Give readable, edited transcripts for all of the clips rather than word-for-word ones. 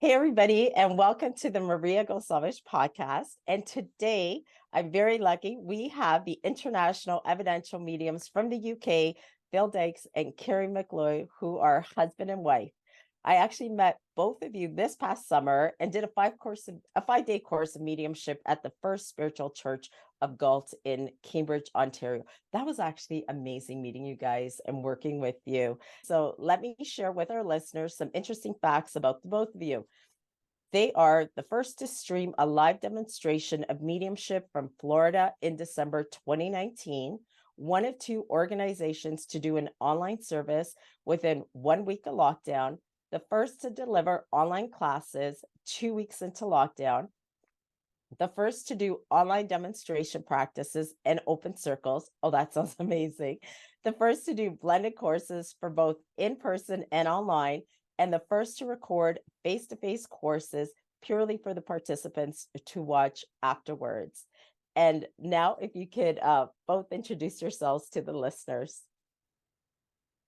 Hey, everybody, and welcome to the Maria Goncalves Podcast. And today, I'm very lucky. We have the International Evidential Mediums from the UK, Phil Dykes and Kerry McLeod, who are husband and wife. I actually met both of you this past summer and did a 5-day course of mediumship at the First Spiritual Church of Galt in Cambridge, Ontario. That was actually amazing meeting you guys and working with you. So let me share with our listeners some interesting facts about the both of you. They are the first to stream a live demonstration of mediumship from Florida in December 2019, one of two organizations to do an online service within 1 week of lockdown, the first to deliver online classes 2 weeks into lockdown, the first to do online demonstration practices and open circles. Oh, that sounds amazing. The first to do blended courses for both in-person and online, and the first to record face-to-face courses purely for the participants to watch afterwards. And now if you could both introduce yourselves to the listeners.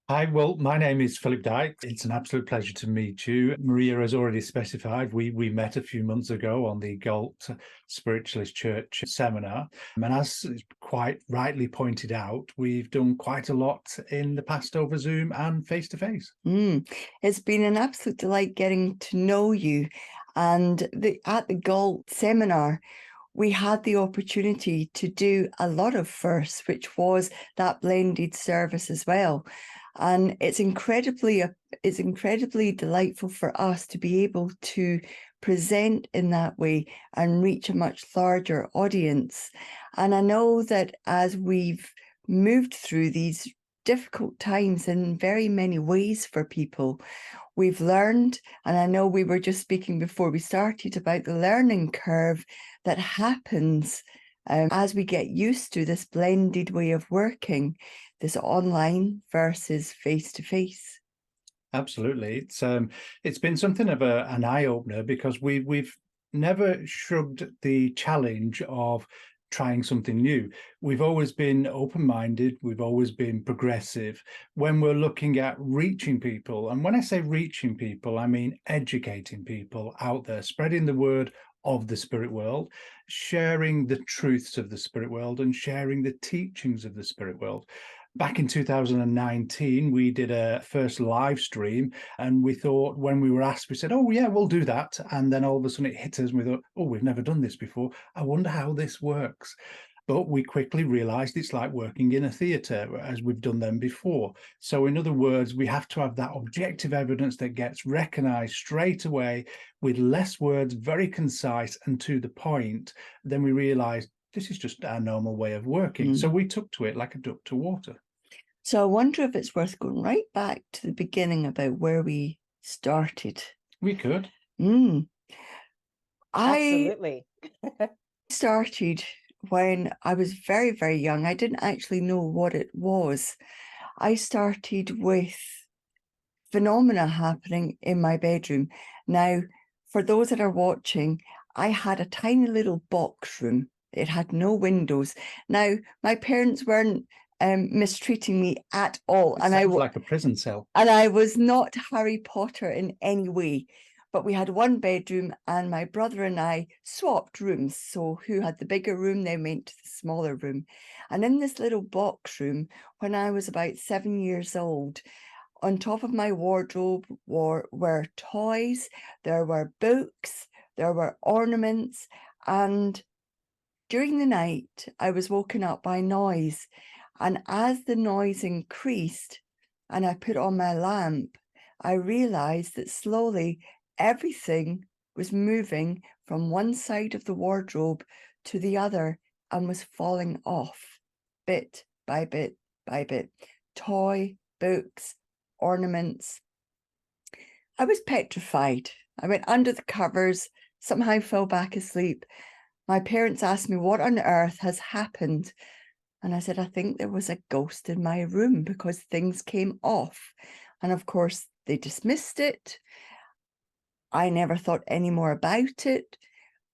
Hi, well, my name is Philip Dykes. It's an absolute pleasure to meet you. Maria has already specified, we met a few months ago on the Galt Spiritualist Church seminar. And as quite rightly pointed out, we've done quite a lot in the past over Zoom and face-to-face. It's been an absolute delight getting to know you. And at the Galt seminar, we had the opportunity to do a lot of firsts, which was that blended service as well. And it's incredibly delightful for us to be able to present in that way and reach a much larger audience. And I know that as we've moved through these difficult times in very many ways for people, we've learned, and I know we were just speaking before we started about the learning curve that happens as we get used to this blended way of working, this online versus face-to-face. Absolutely. It's been something of an eye-opener because we've never shrugged the challenge of trying something new. We've always been open-minded. We've always been progressive when we're looking at reaching people. And when I say reaching people, I mean educating people out there, spreading the word of the spirit world, sharing the truths of the spirit world and sharing the teachings of the spirit world. Back in 2019, we did a first live stream, and we thought, when we were asked, we said, oh yeah, we'll do that. And then all of a sudden it hit us and we thought, oh, we've never done this before. I wonder how this works. But we quickly realized it's like working in a theatre, as we've done them before. So in other words, we have to have that objective evidence that gets recognized straight away with less words, very concise and to the point. Then we realized this is just our normal way of working. So we took to it like a duck to water. So I wonder if it's worth going right back to the beginning about where we started. We could. Absolutely. I started when I was very, very young. I didn't actually know what it was. I started with phenomena happening in my bedroom. Now, for those that are watching, I had a tiny little box room. It had no windows. Now, my parents weren't mistreating me at all. It sounds like a prison cell. And I was not Harry Potter in any way. But we had one bedroom and my brother and I swapped rooms. So who had the bigger room, they went to the smaller room. And in this little box room, when I was about 7 years old, on top of my wardrobe were toys, there were books, there were ornaments, and during the night, I was woken up by noise. And as the noise increased and I put on my lamp, I realized that slowly everything was moving from one side of the wardrobe to the other and was falling off bit by bit by bit. Toy, books, ornaments. I was petrified. I went under the covers, somehow fell back asleep. My parents asked me what on earth has happened. And I said, I think there was a ghost in my room because things came off. And of course, they dismissed it. I never thought any more about it.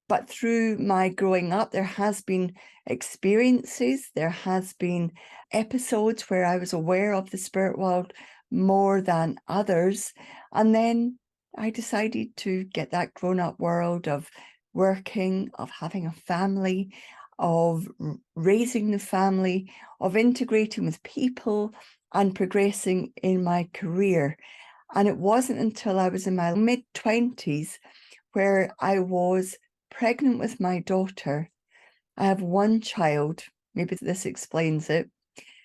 But through my growing up, there has been experiences, there has been episodes where I was aware of the spirit world more than others. And then I decided to get that grown-up world of working, of having a family, of raising the family, of integrating with people and progressing in my career. And it wasn't until I was in my mid-20s where I was pregnant with my daughter. I have one child, maybe this explains it.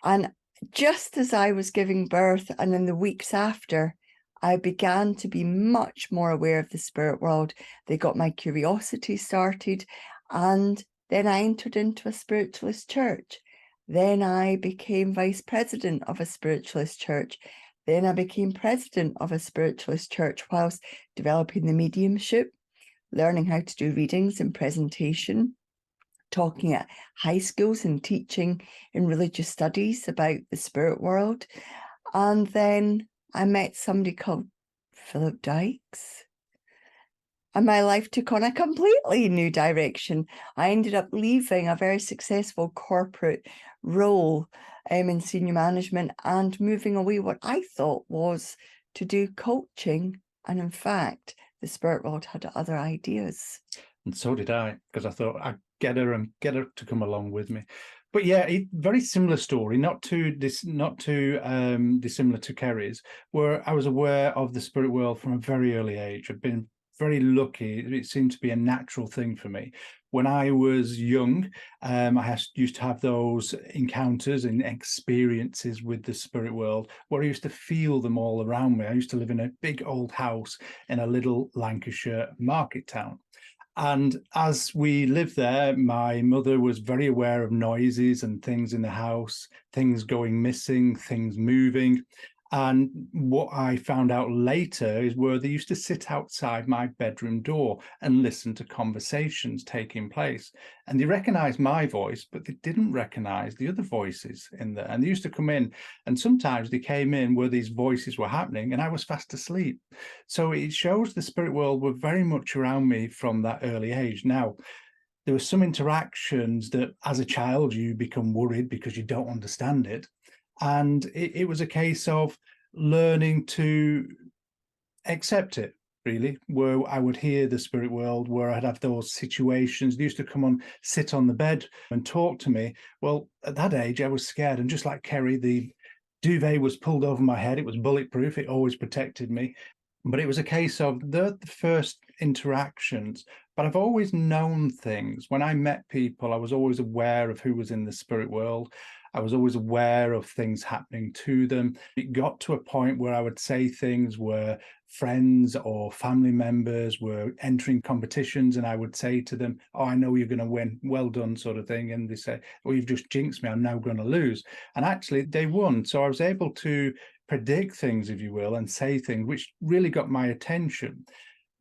And just as I was giving birth and in the weeks after, I began to be much more aware of the spirit world. They got my curiosity started, and then I entered into a spiritualist church. Then I became vice president of a spiritualist church. Then I became president of a spiritualist church whilst developing the mediumship, learning how to do readings and presentation, talking at high schools and teaching in religious studies about the spirit world. And then I met somebody called Philip Dykes, and my life took on a completely new direction. I ended up leaving a very successful corporate role in senior management and moving away what I thought was to do coaching. And in fact, the spirit world had other ideas. And so did I, because I thought I'd get her to come along with me. But yeah, very similar story, not too dissimilar to Kerry's, where I was aware of the spirit world from a very early age. I've been very lucky. It seemed to be a natural thing for me. When I was young, I used to have those encounters and experiences with the spirit world where I used to feel them all around me. I used to live in a big old house in a little Lancashire market town. And as we lived there, my mother was very aware of noises and things in the house, things going missing, things moving. And what I found out later is where they used to sit outside my bedroom door and listen to conversations taking place. And they recognized my voice, but they didn't recognize the other voices in there. And they used to come in, and sometimes they came in where these voices were happening and I was fast asleep. So it shows the spirit world were very much around me from that early age. Now, there were some interactions that as a child you become worried because you don't understand it. And it was a case of learning to accept it, really, where I would hear the spirit world, where I'd have those situations. They used to come on, sit on the bed and talk to me. Well, at that age, I was scared. And just like Kerry, the duvet was pulled over my head. It was bulletproof. It always protected me. But it was a case of the first interactions. But I've always known things. When I met people, I was always aware of who was in the spirit world. I was always aware of things happening to them. It got to a point where I would say things where friends or family members were entering competitions and I would say to them, "Oh, I know you're going to win. Well done," sort of thing. And they say, "Oh, you've just jinxed me. I'm now going to lose." And actually they won. So I was able to predict things, if you will, and say things which really got my attention.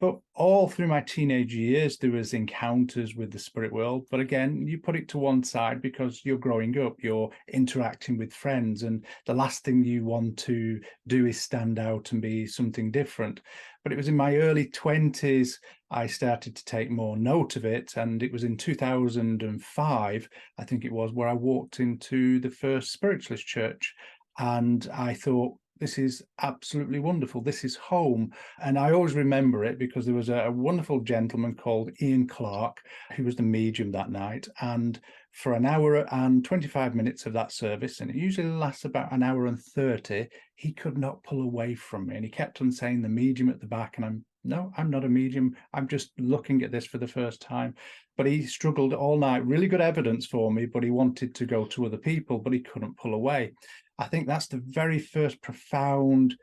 But all through my teenage years, there was encounters with the spirit world. But again, you put it to one side because you're growing up, you're interacting with friends, and the last thing you want to do is stand out and be something different. But it was in my early 20s, I started to take more note of it. And it was in 2005, I think it was, where I walked into the first spiritualist church. And I thought, this is absolutely wonderful. This is home. And I always remember it because there was a wonderful gentleman called Ian Clark, who was the medium that night. And for an hour and 25 minutes of that service, and it usually lasts about an hour and 30, he could not pull away from me. And he kept on saying the medium at the back. And no, I'm not a medium. I'm just looking at this for the first time. But he struggled all night. Really good evidence for me, but he wanted to go to other people, but he couldn't pull away. I think that's the very first profound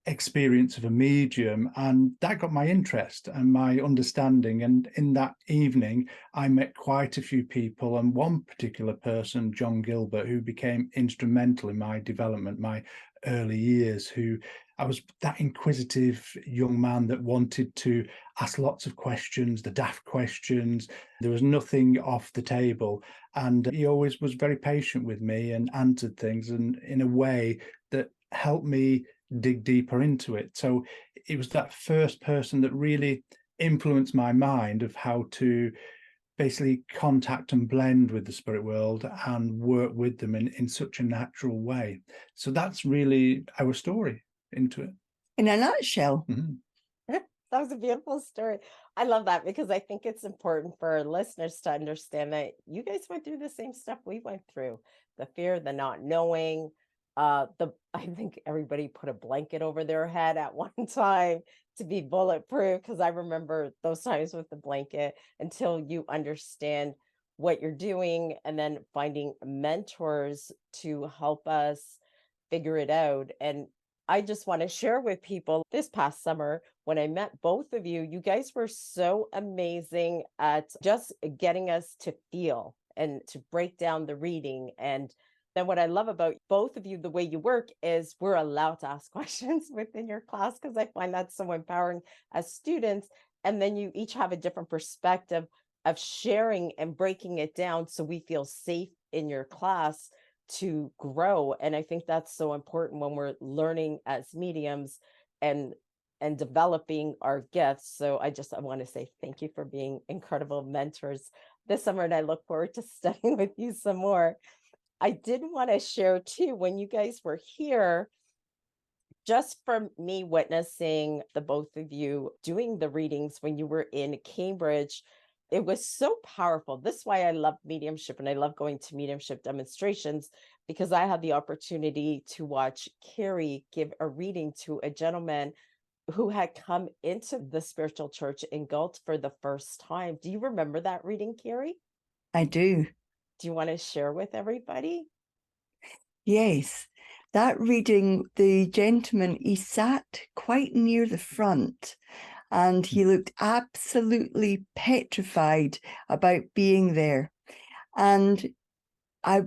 experience of a medium, and that got my interest and my understanding. And in that evening, I met quite a few people, and one particular person, John Gilbert, who became instrumental in my development, my early years, who I was that inquisitive young man that wanted to ask lots of questions, the daft questions. There was nothing off the table. And he always was very patient with me and answered things and in a way that helped me dig deeper into it. So it was that first person that really influenced my mind of how to basically contact and blend with the spirit world and work with them in such a natural way. So that's really our story into it. In a nutshell. Mm-hmm. That was a beautiful story. I love that because I think it's important for our listeners to understand that you guys went through the same stuff we went through. The fear, the not knowing, I think everybody put a blanket over their head at one time to be bulletproof because I remember those times with the blanket until you understand what you're doing and then finding mentors to help us figure it out. And I just want to share with people this past summer when I met both of you, you guys were so amazing at just getting us to feel and to break down the reading. And then what I love about both of you, the way you work is we're allowed to ask questions within your class because I find that so empowering as students. And then you each have a different perspective of sharing and breaking it down so we feel safe in your class to grow. And I think that's so important when we're learning as mediums and developing our gifts. So I want to say thank you for being incredible mentors this summer, and I look forward to studying with you some more. I did want to share too, when you guys were here, just from me witnessing the both of you doing the readings when you were in Cambridge, it was so powerful. This is why I love mediumship and I love going to mediumship demonstrations, because I had the opportunity to watch Kerry give a reading to a gentleman who had come into the spiritual church in Galt for the first time. Do you remember that reading, Kerry? I do. Do you want to share with everybody? Yes. That reading, the gentleman, he sat quite near the front and he looked absolutely petrified about being there. And I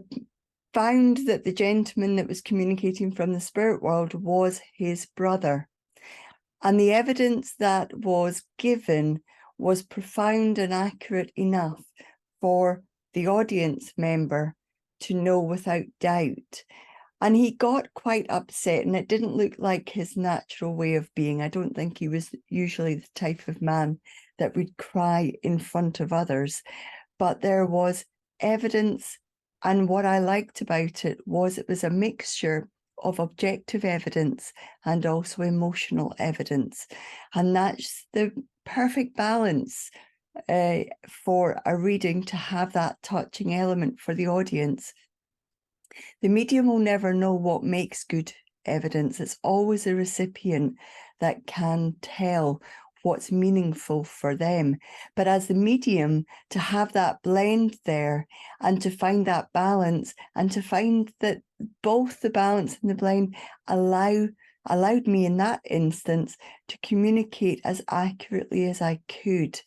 found that the gentleman that was communicating from the spirit world was his brother. And the evidence that was given was profound and accurate enough for the audience member to know without doubt. And he got quite upset, and it didn't look like his natural way of being. I don't think he was usually the type of man that would cry in front of others. But there was evidence, and what I liked about it was a mixture of objective evidence and also emotional evidence. And that's the perfect balance for a reading, to have that touching element for the audience. The medium will never know what makes good evidence. It's always the recipient that can tell what's meaningful for them. But as the medium, to have that blend there and to find that balance, and to find that both the balance and the blend allowed me in that instance to communicate as accurately as I could.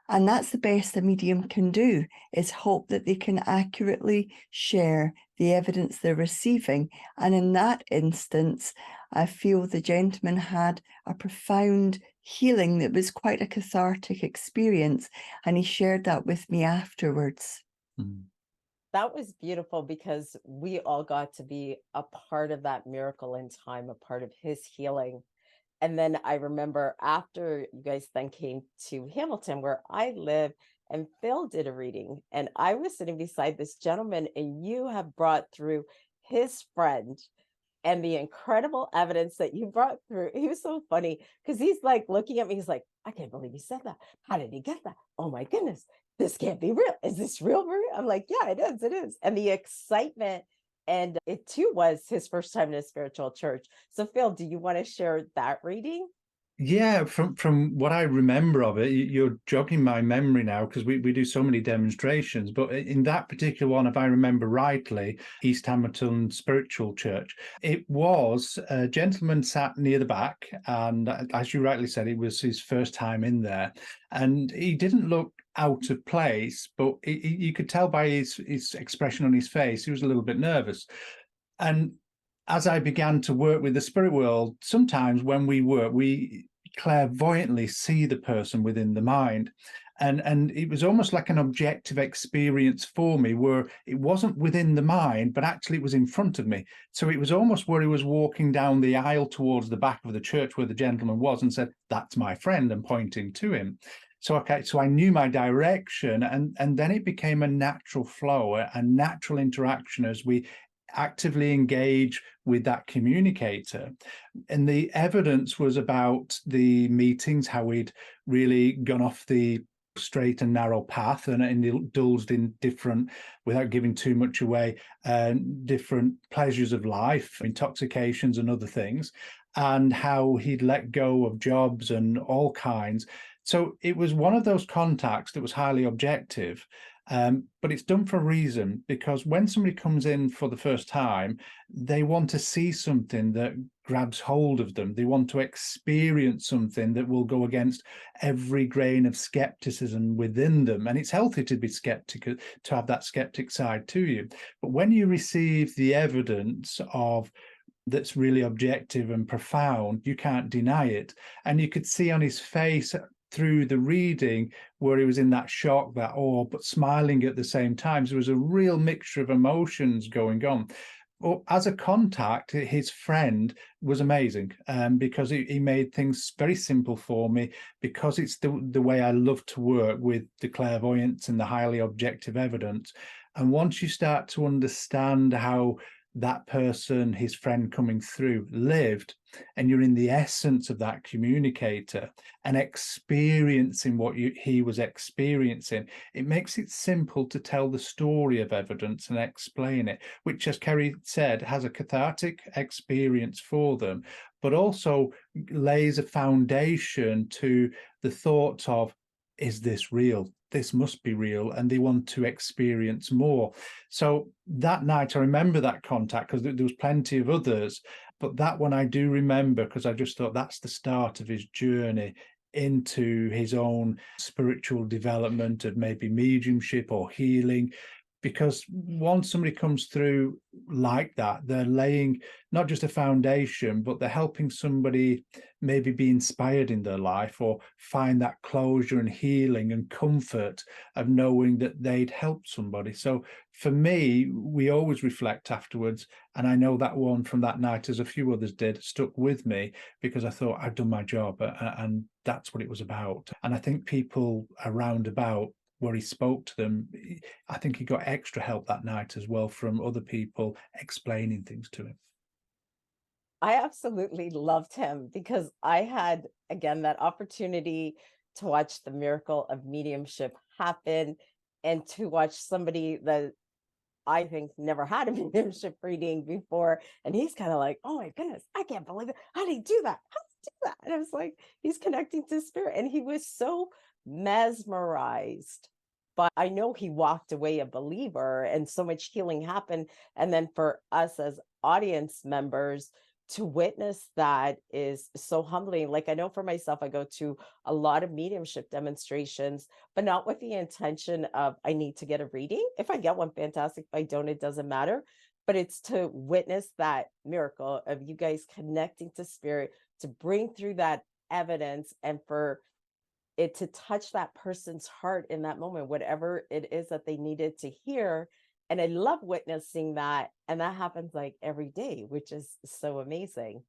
And that's the best a medium can do, is hope that they can accurately share the evidence they're receiving. And in that instance, I feel the gentleman had a profound healing that was quite a cathartic experience. And he shared that with me afterwards. That was beautiful because we all got to be a part of that miracle in time, a part of his healing. And then I remember after you guys then came to Hamilton, where I live, and Phil did a reading, and I was sitting beside this gentleman, and you have brought through his friend and the incredible evidence that you brought through. He was so funny because he's like looking at me. He's like, I can't believe he said that. How did he get that? Oh my goodness, this can't be real. Is this real? I'm like, yeah, it is. It is. And the excitement. And it too was his first time in a spiritual church. So Phil, do you want to share that reading? Yeah, from what I remember of it, you're jogging my memory now, because we do so many demonstrations. But in that particular one, if I remember rightly, East Hamilton Spiritual Church, it was a gentleman sat near the back, and as you rightly said, it was his first time in there, and he didn't look out of place, but you could tell by his expression on his face, he was a little bit nervous. And as I began to work with the spirit world, sometimes when we work, we clairvoyantly see the person within the mind. And it was almost like an objective experience for me, where it wasn't within the mind, but actually it was in front of me. So it was almost where he was walking down the aisle towards the back of the church where the gentleman was, and said, "That's my friend," and pointing to him. So I knew my direction, and then it became a natural flow, a natural interaction as we actively engage with that communicator. And the evidence was about the meetings, how he'd really gone off the straight and narrow path and indulged in different, without giving too much away, different pleasures of life, intoxications and other things, and how he'd let go of jobs and all kinds. So it was one of those contacts that was highly objective. But it's done for a reason, because when somebody comes in for the first time, they want to see something that grabs hold of them. They want to experience something that will go against every grain of skepticism within them. And it's healthy to be skeptical, to have that skeptic side to you. But when you receive the evidence of that's really objective and profound, you can't deny it. And you could see on his face through the reading where he was in that shock, that awe, but smiling at the same time. So there was a real mixture of emotions going on. Well, as a contact, his friend was amazing, because he made things very simple for me, because it's the way I love to work with the clairvoyance and the highly objective evidence. And once you start to understand how that person, his friend coming through, lived, and you're in the essence of that communicator and experiencing what he was experiencing, it makes it simple to tell the story of evidence and explain it, which, as Kerry said, has a cathartic experience for them, but also lays a foundation to the thought of, is this real? This must be real, and they want to experience more. So that night, I remember that contact, because there was plenty of others, but that one I do remember, because I just thought that's the start of his journey into his own spiritual development, of maybe mediumship or healing. Because once somebody comes through like that, they're laying not just a foundation, but they're helping somebody maybe be inspired in their life, or find that closure and healing and comfort of knowing that they'd helped somebody. So for me, we always reflect afterwards. And I know that one from that night, as a few others did, stuck with me, because I thought I'd done my job, and that's what it was about. And I think people around about where he spoke to them, I think he got extra help that night as well from other people explaining things to him. I absolutely loved him, because I had, again, that opportunity to watch the miracle of mediumship happen, and to watch somebody that I think never had a mediumship reading before. And he's kind of like, oh my goodness, I can't believe it. How did he do that? How did he do that? And I was like, he's connecting to spirit. And he was so mesmerized. But I know he walked away a believer, and so much healing happened. And then for us as audience members to witness that is so humbling. Like, I know for myself, I go to a lot of mediumship demonstrations, but not with the intention of I need to get a reading. If I get one, fantastic. If I don't, it doesn't matter. But it's to witness that miracle of you guys connecting to spirit, to bring through that evidence, and for it to touch that person's heart in that moment, whatever it is that they needed to hear. And I love witnessing that. And that happens like every day, which is so amazing.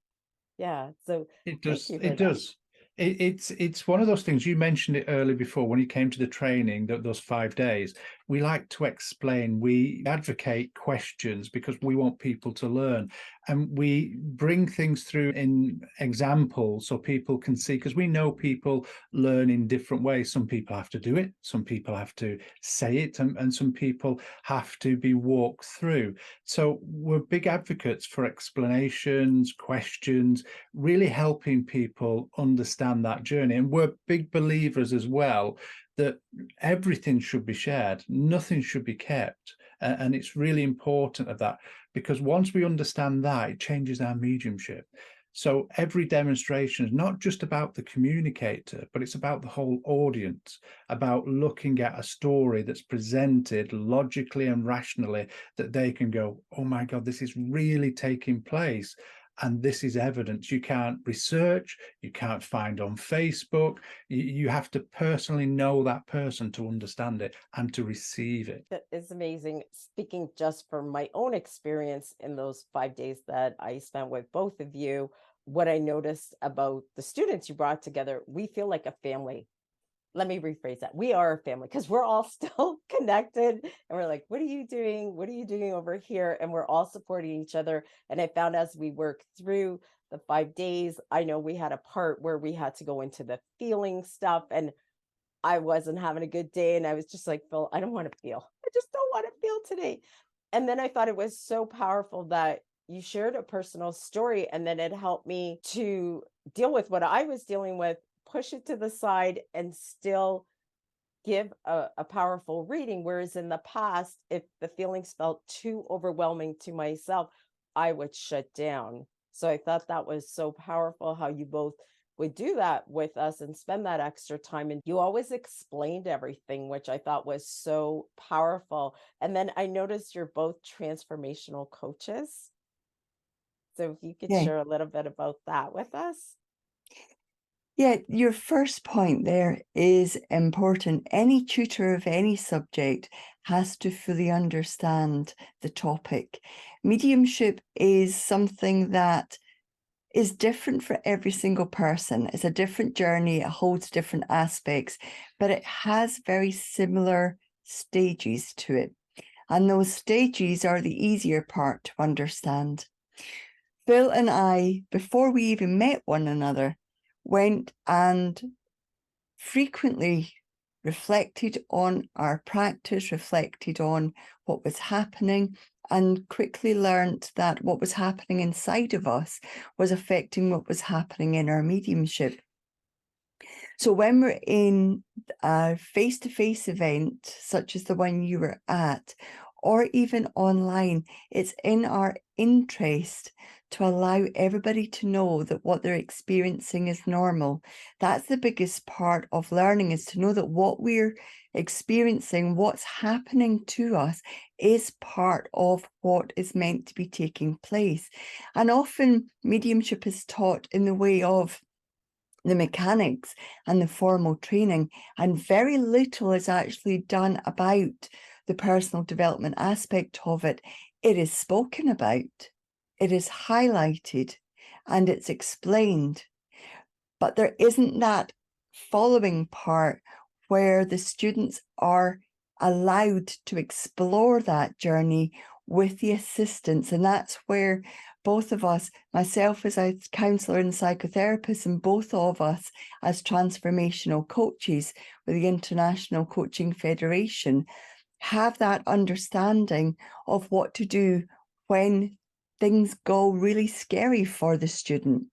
Yeah. So It thank does. you for It that. does. It's one of those things. You mentioned it earlier before when you came to the training, those 5 days. We like to explain. We advocate questions because we want people to learn, and we bring things through in examples so people can see. Because we know people learn in different ways. Some people have to do it. Some people have to say it, and some people have to be walked through. So we're big advocates for explanations, questions, really helping people understand that journey. And we're big believers as well that everything should be shared, nothing should be kept. And it's really important of that, because once we understand that, it changes our mediumship. So every demonstration is not just about the communicator, but it's about the whole audience, about looking at a story that's presented logically and rationally, that they can go, oh my God, this is really taking place. And this is evidence you can't research, you can't find on Facebook. You have to personally know that person to understand it and to receive it. That is amazing. Speaking just from my own experience in those 5 days that I spent with both of you, what I noticed about the students you brought together, we feel like a family. let me rephrase that. We are a family because we're all still connected, and we're like, what are you doing? What are you doing over here? And we're all supporting each other. And I found as we work through the 5 days, I know we had a part where we had to go into the feeling stuff, and I wasn't having a good day. And I was just like, Phil, I don't want to feel. I just don't want to feel today. And then I thought it was so powerful that you shared a personal story, and then it helped me to deal with what I was dealing with, push it to the side, and still give a powerful reading. Whereas in the past, if the feelings felt too overwhelming to myself, I would shut down. So I thought that was so powerful how you both would do that with us and spend that extra time. And you always explained everything, which I thought was so powerful. And then I noticed you're both transformational coaches. So if you could Yeah. share a little bit about that with us. Yeah, your first point there is important. Any tutor of any subject has to fully understand the topic. Mediumship is something that is different for every single person. It's a different journey, it holds different aspects, but it has very similar stages to it. And those stages are the easier part to understand. Phil and I, before we even met one another, went and frequently reflected on our practice, reflected on what was happening, and quickly learned that what was happening inside of us was affecting what was happening in our mediumship. So when we're in a face-to-face event, such as the one you were at, or even online, it's in our interest to allow everybody to know that what they're experiencing is normal. That's the biggest part of learning, is to know that what we're experiencing, what's happening to us, is part of what is meant to be taking place. And often mediumship is taught in the way of the mechanics and the formal training, and very little is actually done about the personal development aspect of it. It is spoken about, it is highlighted, and it's explained, but there isn't that following part where the students are allowed to explore that journey with the assistance. And that's where both of us, myself as a counsellor and psychotherapist, and both of us as transformational coaches with the International Coaching Federation, have that understanding of what to do when things go really scary for the student.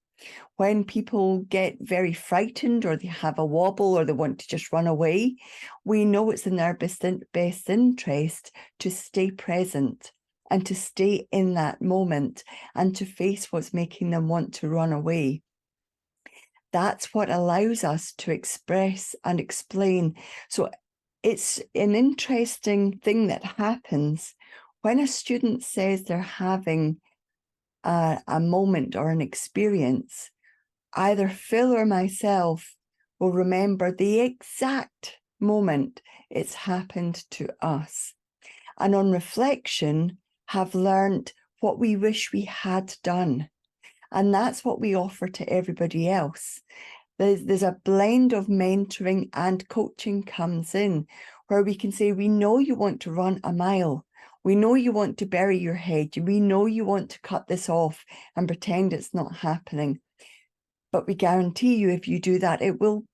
When people get very frightened, or they have a wobble, or they want to just run away, we know it's in their best interest to stay present and to stay in that moment and to face what's making them want to run away. That's what allows us to express and explain. So it's an interesting thing that happens when a student says they're having a moment or an experience. Either Phil or myself will remember the exact moment it's happened to us, and on reflection have learned what we wish we had done. And that's what we offer to everybody else. There's a blend of mentoring and coaching comes in, where we can say, we know you want to run a mile. We know you want to bury your head. We know you want to cut this off and pretend it's not happening. But we guarantee you, if you do that, it will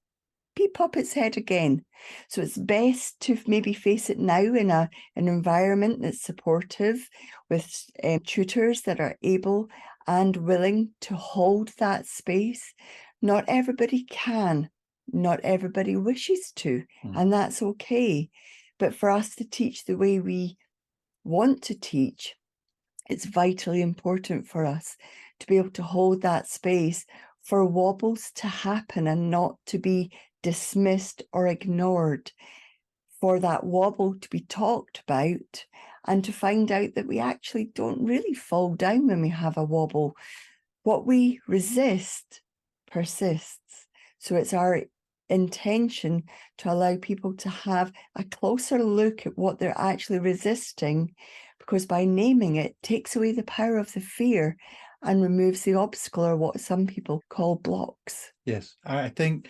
peep up its head again. So it's best to maybe face it now in an environment that's supportive, with tutors that are able and willing to hold that space. Not everybody can, not everybody wishes to, and that's okay. But for us to teach the way we want to teach, it's vitally important for us to be able to hold that space for wobbles to happen and not to be dismissed or ignored, for that wobble to be talked about, and to find out that we actually don't really fall down when we have a wobble. What we resist persists. So it's our intention to allow people to have a closer look at what they're actually resisting, because by naming it, takes away the power of the fear and removes the obstacle, or what some people call blocks. Yes, I think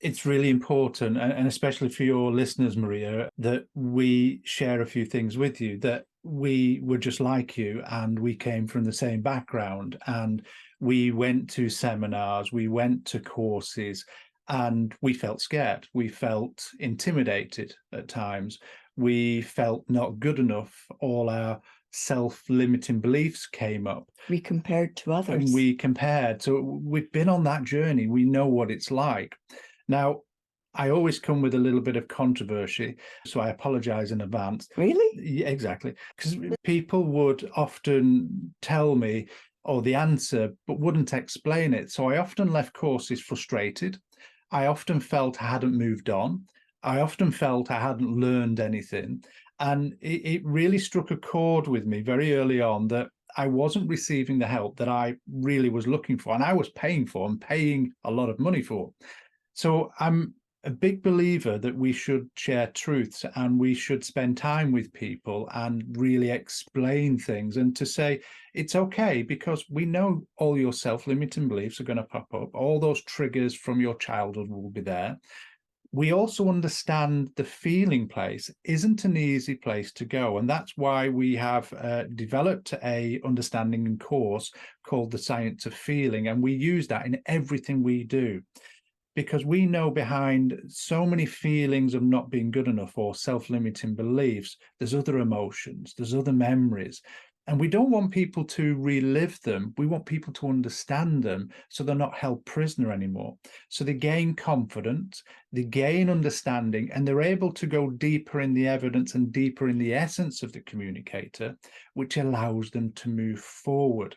It's really important, and especially for your listeners, Maria, that we share a few things with you, that we were just like you and we came from the same background, and we went to seminars, we went to courses, and we felt scared. We felt intimidated at times. We felt not good enough. All our self-limiting beliefs came up. We compared to others. And we compared. So we've been on that journey. We know what it's like. Now, I always come with a little bit of controversy, so I apologize in advance. Really? Yeah, exactly. Because people would often tell me, oh, the answer, but wouldn't explain it. So I often left courses frustrated. I often felt I hadn't moved on. I often felt I hadn't learned anything. And it really struck a chord with me very early on that I wasn't receiving the help that I really was looking for, and I was paying for and paying a lot of money for. So I'm a big believer that we should share truths and we should spend time with people and really explain things, and to say it's okay, because we know all your self-limiting beliefs are going to pop up. All those triggers from your childhood will be there. We also understand the feeling place isn't an easy place to go. And that's why we have developed a understanding course called The Science of Feeling. And we use that in everything we do, because we know behind so many feelings of not being good enough or self-limiting beliefs, there's other emotions, there's other memories. And we don't want people to relive them. We want people to understand them so they're not held prisoner anymore. So they gain confidence, they gain understanding, and they're able to go deeper in the evidence and deeper in the essence of the communicator, which allows them to move forward.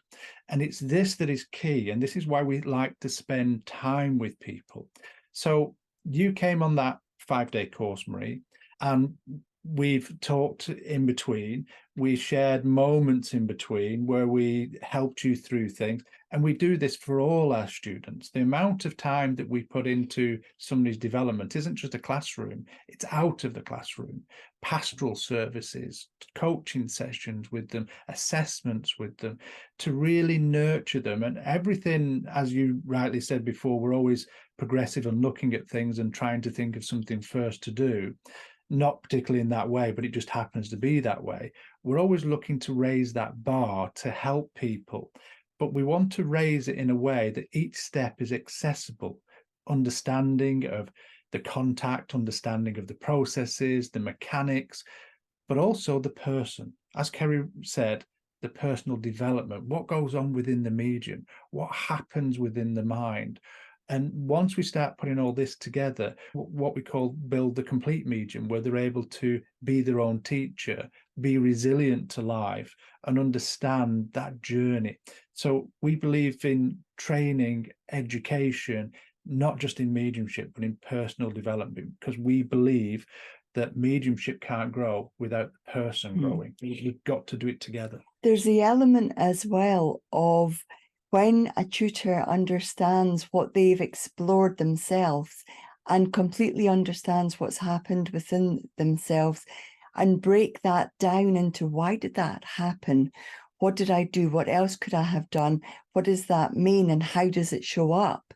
And it's this that is key. And this is why we like to spend time with people. So you came on that 5-day course, Marie, and we've talked in between. We shared moments in between where we helped you through things. And we do this for all our students. The amount of time that we put into somebody's development isn't just a classroom, it's out of the classroom. Pastoral services, coaching sessions with them, assessments with them, to really nurture them. And everything, as you rightly said before, we're always progressive and looking at things and trying to think of something first to do. Not particularly in that way, but it just happens to be that way. We're always looking to raise that bar to help people, but we want to raise it in a way that each step is accessible, understanding of the contact, understanding of the processes, the mechanics, but also the person. As Kerry said, the personal development, what goes on within the medium, what happens within the mind. And once we start putting all this together, what we call build the complete medium, where they're able to be their own teacher, be resilient to life, and understand that journey. So we believe in training, education, not just in mediumship, but in personal development, because we believe that mediumship can't grow without the person growing. We've got to do it together. There's the element as well of when a tutor understands what they've explored themselves and completely understands what's happened within themselves, and break that down into why did that happen? What did I do? What else could I have done? What does that mean? And how does it show up?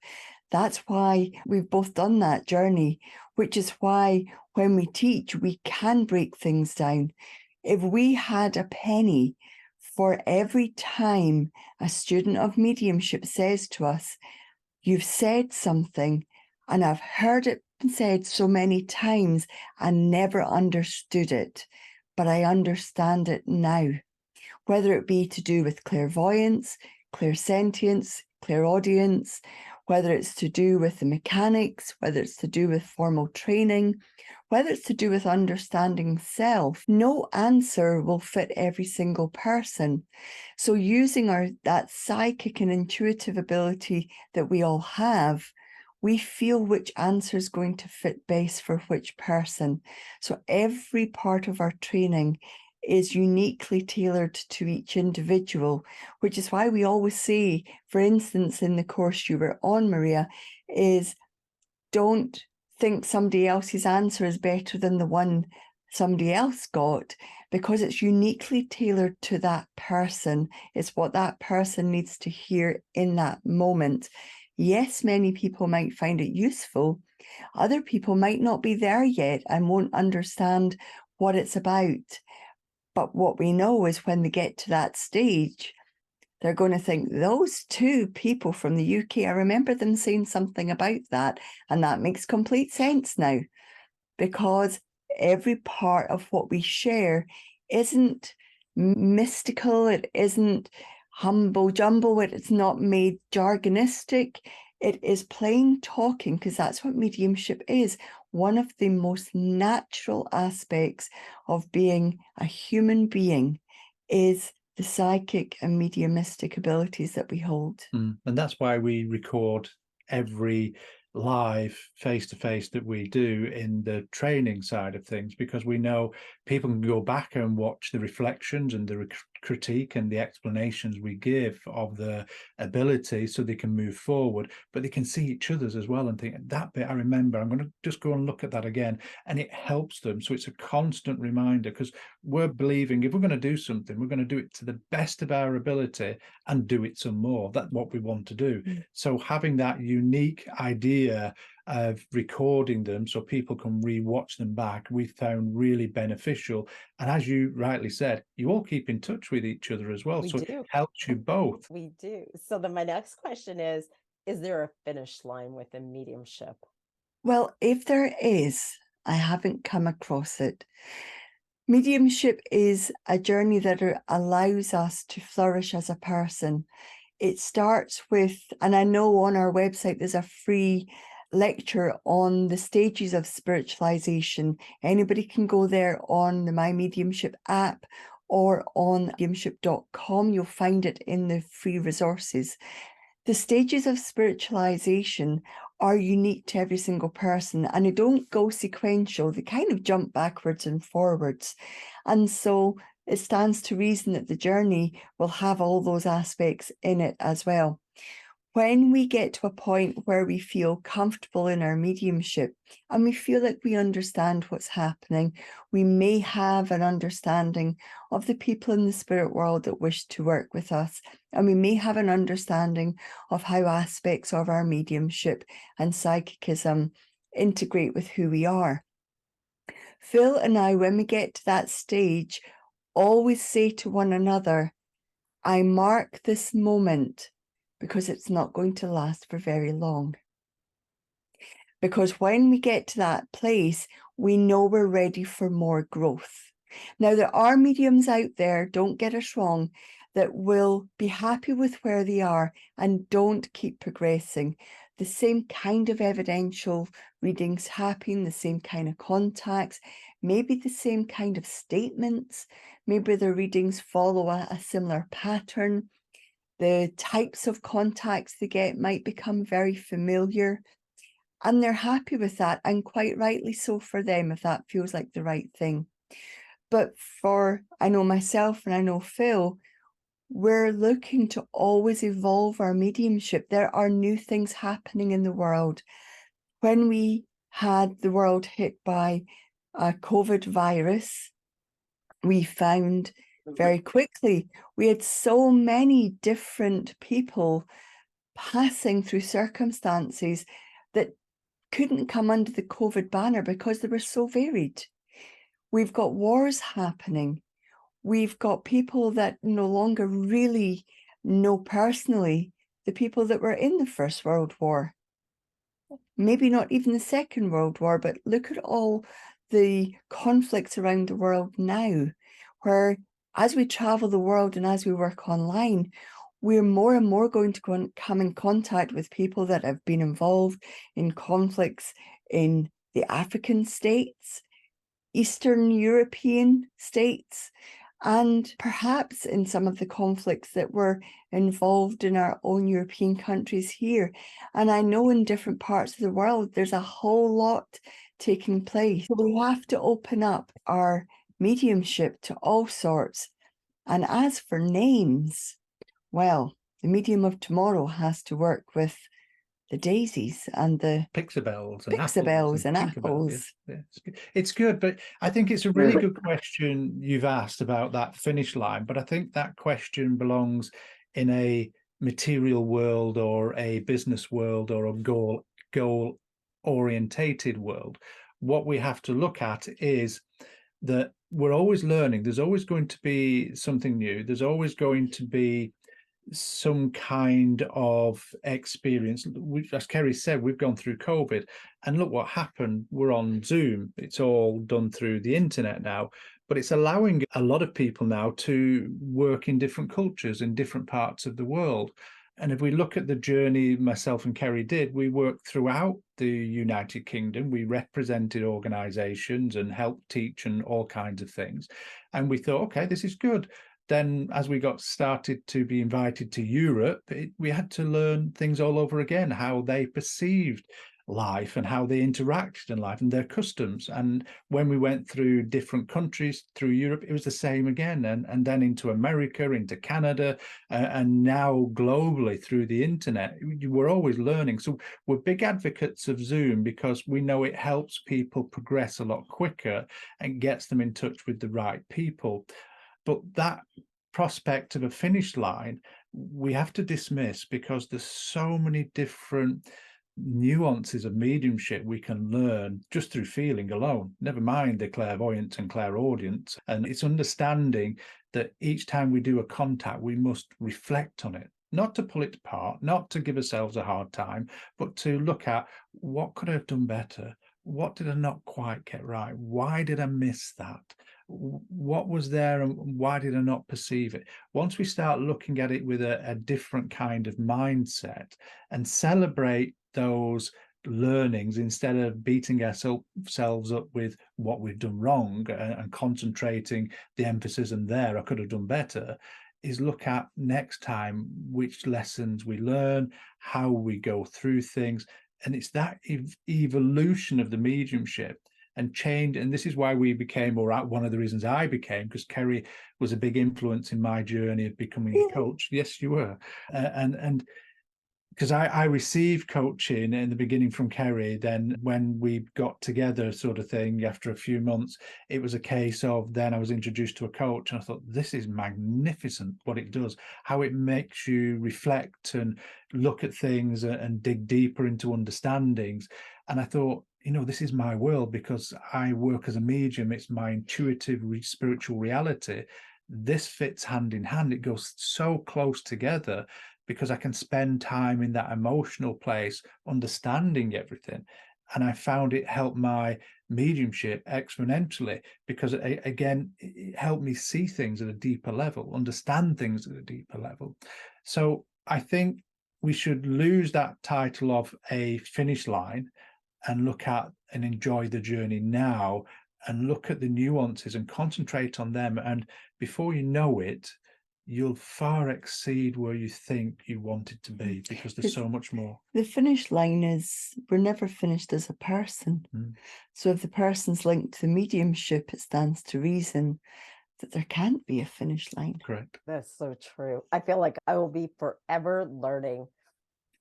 That's why we've both done that journey, which is why when we teach, we can break things down. If we had a penny for every time a student of mediumship says to us, you've said something and I've heard it said so many times and never understood it, but I understand it now. Whether it be to do with clairvoyance, clairsentience, clairaudience, whether it's to do with the mechanics, whether it's to do with formal training, whether it's to do with understanding self, no answer will fit every single person. So using that psychic and intuitive ability that we all have, we feel which answer is going to fit best for which person. So every part of our training is uniquely tailored to each individual, which is why we always say, for instance, in the course you were on, Maria, is don't think somebody else's answer is better than the one somebody else got, because it's uniquely tailored to that person. It's what that person needs to hear in that moment. Yes, many people might find it useful, Other people might not be there yet and won't understand what it's about. But what we know is when they get to that stage, they're going to think, those two people from the UK, I remember them saying something about that, and that makes complete sense now, because every part of what we share isn't mystical, it isn't humble jumble, it's not made jargonistic. It is plain talking, because that's what mediumship is. One of the most natural aspects of being a human being is the psychic and mediumistic abilities that we hold. And that's why we record every live face-to-face that we do in the training side of things, because we know people can go back and watch the reflections and the critique and the explanations we give of the ability, so they can move forward, but they can see each other's as well and think, that bit I remember, I'm going to just go and look at that again, and it helps them. So it's a constant reminder, because we're believing if we're going to do something, we're going to do it to the best of our ability and do it some more. That's what we want to do. So having that unique idea of recording them so people can re-watch them back, we found really beneficial. And as you rightly said, you all keep in touch with each other as well. So it helps you both. We do. So then my next question is there a finish line within mediumship? Well, if there is, I haven't come across it. Mediumship is a journey that allows us to flourish as a person. It starts with, and I know on our website there's a free lecture on the stages of spiritualization. Anybody can go there on the My Mediumship app or on mediumship.com. You'll find it in the free resources. The stages of spiritualization are unique to every single person, and they don't go sequential. They kind of jump backwards and forwards. And so it stands to reason that the journey will have all those aspects in it as well. When we get to a point where we feel comfortable in our mediumship and we feel like we understand what's happening, we may have an understanding of the people in the spirit world that wish to work with us, and we may have an understanding of how aspects of our mediumship and psychicism integrate with who we are. Phil and I, when we get to that stage, always say to one another, I mark this moment because it's not going to last for very long. Because when we get to that place, we know we're ready for more growth. Now, there are mediums out there, don't get us wrong, that will be happy with where they are and don't keep progressing. The same kind of evidential readings happen, the same kind of contacts, maybe the same kind of statements, maybe their readings follow a similar pattern. The types of contacts they get might become very familiar, and they're happy with that, and quite rightly so for them if that feels like the right thing. But I know myself and I know Phil, we're looking to always evolve our mediumship. There are new things happening in the world. When we had the world hit by a COVID virus, we found very quickly we had so many different people passing through circumstances that couldn't come under the COVID banner because they were so varied. We've got wars happening. We've got people that no longer really know personally the people that were in the First World War. Maybe not even the Second World War, but look at all the conflicts around the world now, where as we travel the world and as we work online, we're more and more going to come in contact with people that have been involved in conflicts in the African states, Eastern European states, and perhaps in some of the conflicts that were involved in our own European countries here. And I know in different parts of the world, there's a whole lot taking place. So we have to open up our mediumship to all sorts. And as for names, well, the medium of tomorrow has to work with the daisies and the Pixabels and apples. Yeah. It's good, but I think it's a really good question you've asked about that finish line. But I think that question belongs in a material world or a business world or a goal orientated world, what we have to look at is that we're always learning. There's always going to be something new. There's always going to be some kind of experience. As Kerry said, we've gone through COVID, and look what happened. We're on Zoom. It's all done through the internet now, but it's allowing a lot of people now to work in different cultures in different parts of the world. And if we look at the journey myself and Kerry did, we worked throughout the United Kingdom. We represented organizations and helped teach and all kinds of things. And we thought, okay, this is good. Then as we got started to be invited to Europe, we had to learn things all over again, how they perceived life and how they interacted in life and their customs. And when we went through different countries through Europe, it was the same again. And then into America, into Canada, and now globally through the internet. We're always learning. So we're big advocates of Zoom because we know it helps people progress a lot quicker and gets them in touch with the right people. But that prospect of a finish line, we have to dismiss because there's so many different nuances of mediumship we can learn just through feeling alone, never mind the clairvoyance and clairaudience. And it's understanding that each time we do a contact, we must reflect on it, not to pull it apart, not to give ourselves a hard time, but to look at what could I have done better? What did I not quite get right? Why did I miss that? What was there and why did I not perceive it? Once we start looking at it with a different kind of mindset and celebrate those learnings instead of beating ourselves up with what we've done wrong and concentrating the emphasis on there, I could have done better, is look at next time which lessons we learn, how we go through things. And it's that evolution of the mediumship and change. And this is why we became, or one of the reasons I became, because Kerry was a big influence in my journey of becoming a coach. Yes, you were. And because I received coaching in the beginning from Kerry, then when we got together sort of thing, after a few months, it was a case of then I was introduced to a coach and I thought, this is magnificent what it does, how it makes you reflect and look at things and dig deeper into understandings. And I thought, this is my world because I work as a medium. It's my intuitive spiritual reality. This fits hand in hand. It goes so close together because I can spend time in that emotional place, understanding everything. And I found it helped my mediumship exponentially because, again, it helped me see things at a deeper level, understand things at a deeper level. So I think we should lose that title of a finish line and look at and enjoy the journey now and look at the nuances and concentrate on them. And before you know it, you'll far exceed where you think you wanted to be because there's so much more. The finish line is we're never finished as a person. So if the person's linked to mediumship, it stands to reason that there can't be a finish line. Correct. That's so true. I feel like I will be forever learning.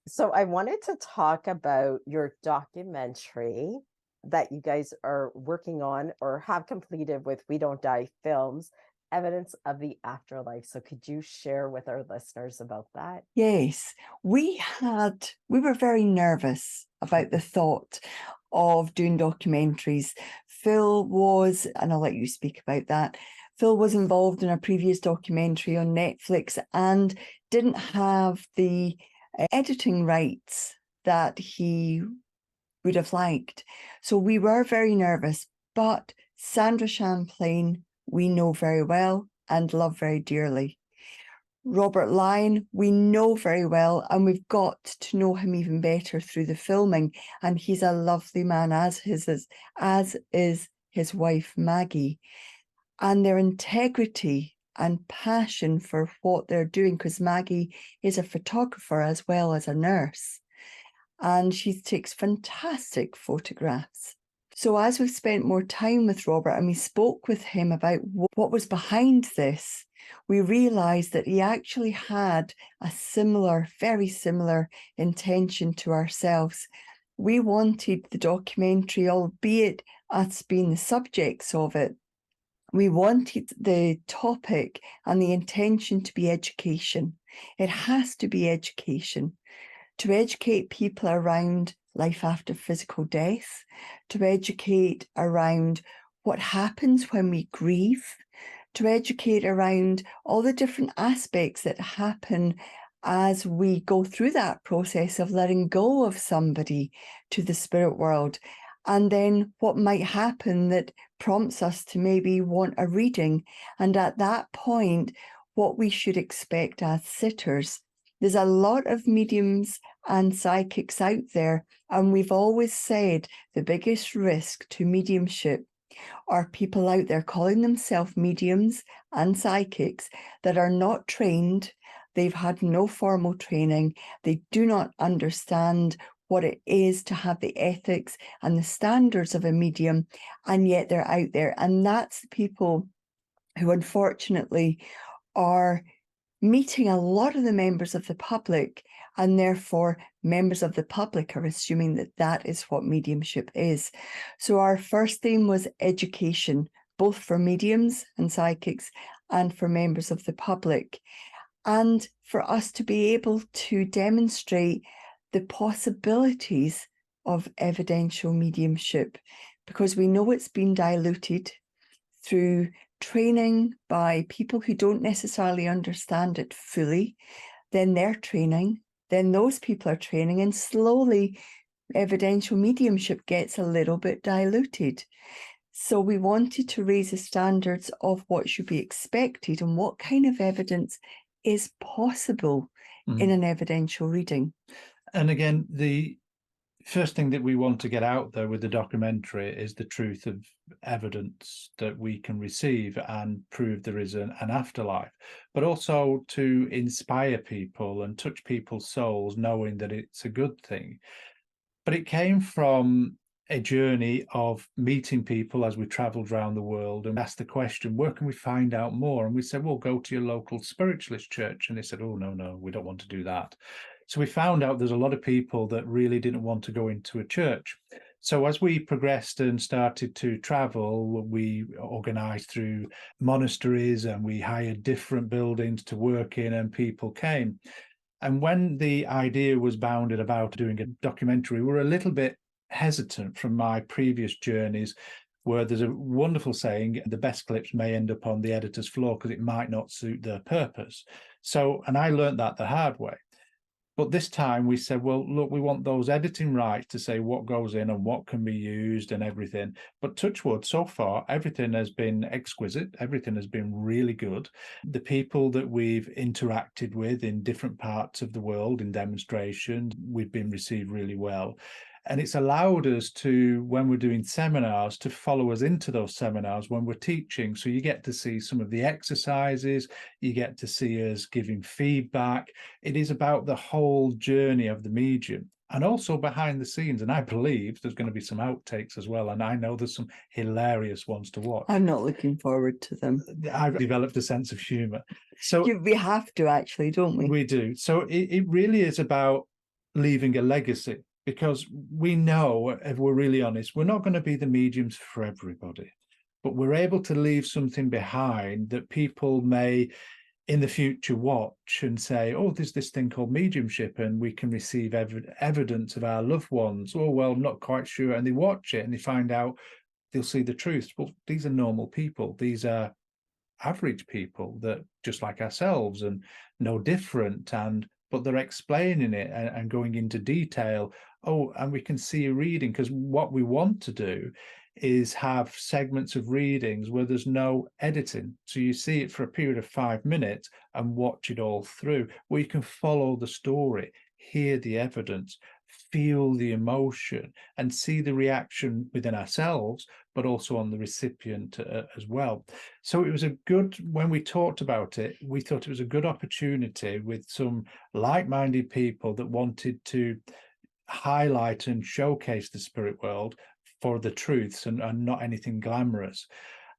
So I wanted to talk about your documentary that you guys are working on or have completed with We Don't Die Films, Evidence of the Afterlife. So could you share with our listeners about that? Yes, we were very nervous about the thought of doing documentaries. Phil was, and I'll let you speak about that, Phil was involved in a previous documentary on Netflix and didn't have the editing rights that he would have liked. So we were very nervous, but Sandra Champlain, we know very well and love very dearly. Robert Lyon, we know very well, and we've got to know him even better through the filming. And he's a lovely man, as is his wife, Maggie. And their integrity and passion for what they're doing, because Maggie is a photographer as well as a nurse, and she takes fantastic photographs. So as we've spent more time with Robert and we spoke with him about what was behind this, we realised that he actually had a very similar intention to ourselves. We wanted the documentary, albeit us being the subjects of it, we wanted the topic and the intention to be education. It has to be education, to educate people around life after physical death, to educate around what happens when we grieve, to educate around all the different aspects that happen as we go through that process of letting go of somebody to the spirit world. And then what might happen that prompts us to maybe want a reading. And at that point, what we should expect as sitters. There's a lot of mediums and psychics out there, and we've always said the biggest risk to mediumship are people out there calling themselves mediums and psychics that are not trained. They've had no formal training. They do not understand what it is to have the ethics and the standards of a medium, and yet they're out there. And that's the people who unfortunately are meeting a lot of the members of the public, and therefore members of the public are assuming that that is what mediumship is. So our first theme was education, both for mediums and psychics and for members of the public, and for us to be able to demonstrate the possibilities of evidential mediumship, because we know it's been diluted through training by people who don't necessarily understand it fully, then they're training, then those people are training, and slowly evidential mediumship gets a little bit diluted. So we wanted to raise the standards of what should be expected and what kind of evidence is possible in an evidential reading. And again, the first thing that we want to get out there with the documentary is the truth of evidence that we can receive and prove there is an afterlife, but also to inspire people and touch people's souls, knowing that it's a good thing. But it came from a journey of meeting people as we traveled around the world and asked the question, where can we find out more? And we said, well, go to your local spiritualist church. And they said, oh, no, we don't want to do that. So we found out there's a lot of people that really didn't want to go into a church. So as we progressed and started to travel, we organized through monasteries and we hired different buildings to work in, and people came. And when the idea was bounded about doing a documentary, we were a little bit hesitant from my previous journeys, where there's a wonderful saying, the best clips may end up on the editor's floor because it might not suit their purpose. So, and I learned that the hard way. But this time we said, well, look, we want those editing rights to say what goes in and what can be used and everything. But touch wood, so far, everything has been exquisite. Everything has been really good. The people that we've interacted with in different parts of the world in demonstrations, we've been received really well. And it's allowed us to, when we're doing seminars, to follow us into those seminars when we're teaching. So you get to see some of the exercises, you get to see us giving feedback. It is about the whole journey of the medium and also behind the scenes. And I believe there's going to be some outtakes as well. And I know there's some hilarious ones to watch. I'm not looking forward to them. I've developed a sense of humor. So we have to, actually, don't we? We do. So it really is about leaving a legacy. Because we know, if we're really honest, we're not going to be the mediums for everybody, but we're able to leave something behind that people may in the future watch and say, oh, there's this thing called mediumship and we can receive evidence of our loved ones. Oh, well, I'm not quite sure. And they watch it and they find out, they'll see the truth. Well, these are normal people. These are average people that just like ourselves and no different, but they're explaining it and going into detail. Oh, and we can see a reading, because what we want to do is have segments of readings where there's no editing. So you see it for a period of 5 minutes and watch it all through, where you can follow the story, hear the evidence, feel the emotion, and see the reaction within ourselves, but also on the recipient as well. So it was a good, when we talked about it, we thought it was a good opportunity with some like-minded people that wanted to highlight and showcase the spirit world for the truths and not anything glamorous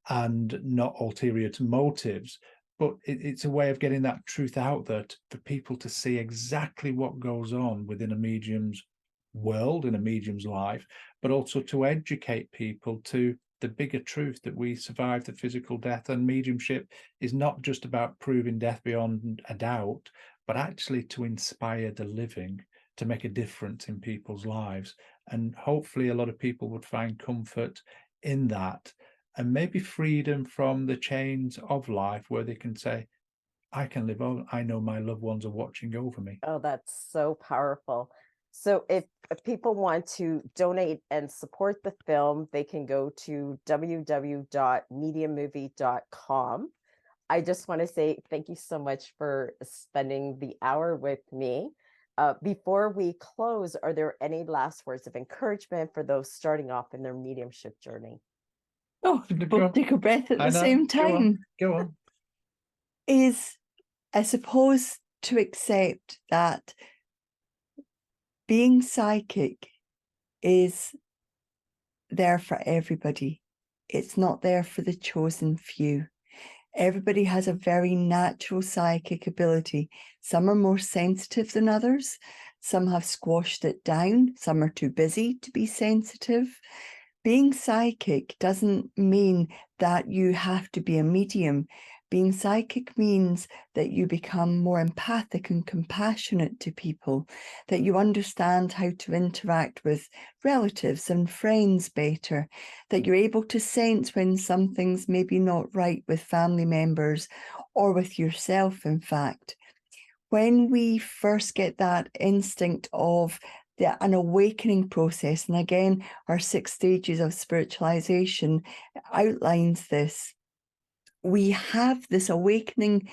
and not ulterior motives. But it's a way of getting that truth out there for people to see exactly what goes on within a medium's world, in a medium's life, but also to educate people to the bigger truth that we survive the physical death, and mediumship is not just about proving death beyond a doubt, but actually to inspire the living to make a difference in people's lives. And hopefully a lot of people would find comfort in that, and maybe freedom from the chains of life, where they can say, I can live on. I know my loved ones are watching over me. Oh, that's so powerful. So if people want to donate and support the film, they can go to www.mediamovie.com. I just want to say thank you so much for spending the hour with me. Before we close, are there any last words of encouragement for those starting off in their mediumship journey? Oh, both take a breath at the same time. Go on. Is, I suppose, to accept that being psychic is there for everybody. It's not there for the chosen few. Everybody has a very natural psychic ability. Some are more sensitive than others. Some have squashed it down. Some are too busy to be sensitive. Being psychic doesn't mean that you have to be a medium. Being psychic means that you become more empathic and compassionate to people, that you understand how to interact with relatives and friends better, that you're able to sense when something's maybe not right with family members or with yourself, in fact. When we first get that instinct of an awakening process, and again, our 6 stages of spiritualization outlines this, we have this awakening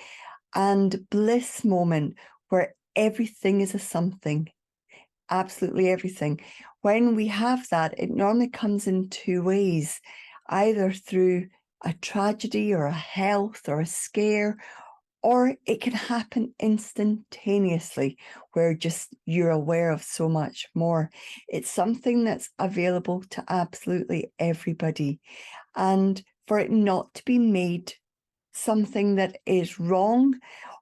and bliss moment where everything is a something, absolutely everything. When we have that, it normally comes in 2 ways, either through a tragedy or a health or a scare, or it can happen instantaneously where just you're aware of so much more. It's something that's available to absolutely everybody. And for it not to be made something that is wrong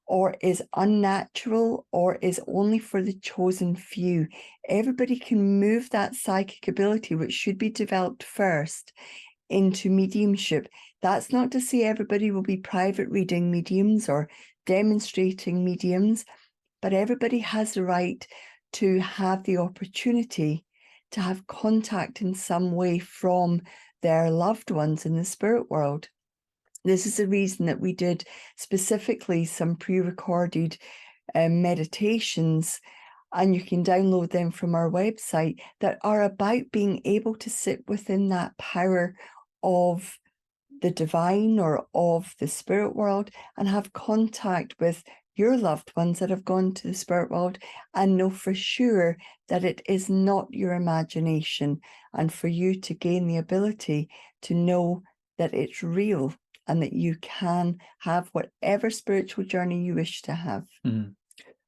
or is unnatural or is only for the chosen few, everybody can move that psychic ability, which should be developed first, into mediumship. That's not to say everybody will be private reading mediums or demonstrating mediums, but everybody has the right to have the opportunity to have contact in some way from their loved ones in the spirit world. This is the reason that we did specifically some pre-recorded meditations, and you can download them from our website, that are about being able to sit within that power of the divine or of the spirit world and have contact with your loved ones that have gone to the spirit world and know for sure that it is not your imagination, and for you to gain the ability to know that it's real and that you can have whatever spiritual journey you wish to have. And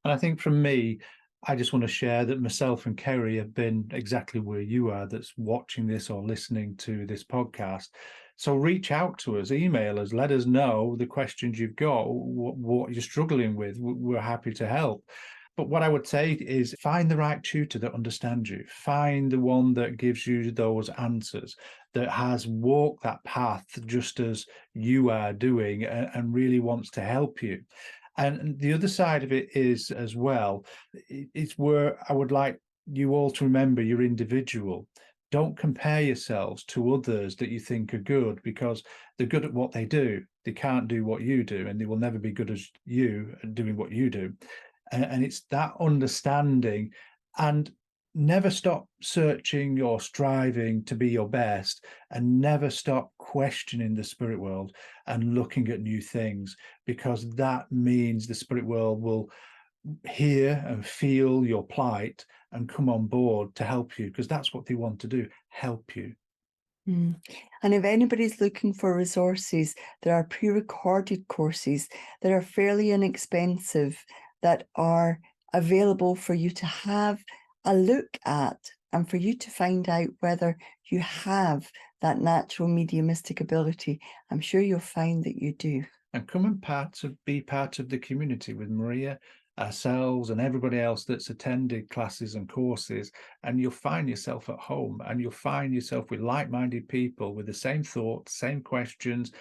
I think from me, I just want to share that myself and Kerry have been exactly where you are, that's watching this or listening to this podcast. So reach out to us, email us, let us know the questions you've got, what you're struggling with. We're happy to help. But what I would say is find the right tutor that understands you. Find the one that gives you those answers, that has walked that path just as you are doing and really wants to help you. And the other side of it is as well, it's where I would like you all to remember you're individual. Don't compare yourselves to others that you think are good, because they're good at what they do. They can't do what you do, and they will never be good as you at doing what you do. And it's that understanding, and never stop searching or striving to be your best, and never stop questioning the spirit world and looking at new things, because that means the spirit world will hear and feel your plight and come on board to help you, because that's what they want to do, help you. And if anybody's looking for resources, there are pre-recorded courses that are fairly inexpensive, that are available for you to have a look at and for you to find out whether you have that natural mediumistic ability. I'm sure you'll find that you do. And come and be part of the community with Maria, ourselves, and everybody else that's attended classes and courses, and you'll find yourself at home, and you'll find yourself with like-minded people with the same thoughts, same questions,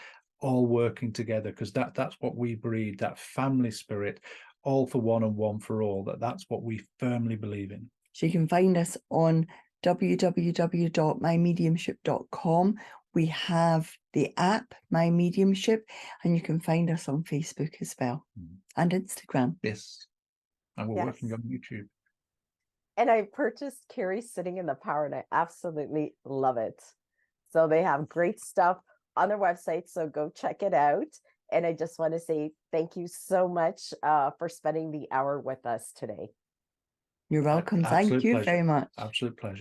all working together, because that's what we breed, that family spirit all for one and one for all, that's what we firmly believe in. So you can find us on www.mymediumship.com. We have the app, My Mediumship, and you can find us on Facebook as well, and Instagram. Yes. And we're working on YouTube. And I purchased Kerry Sitting in the Power, and I absolutely love it. So they have great stuff on their website, so go check it out. And I just want to say thank you so much for spending the hour with us today. You're welcome. Thank you very much. Absolute pleasure.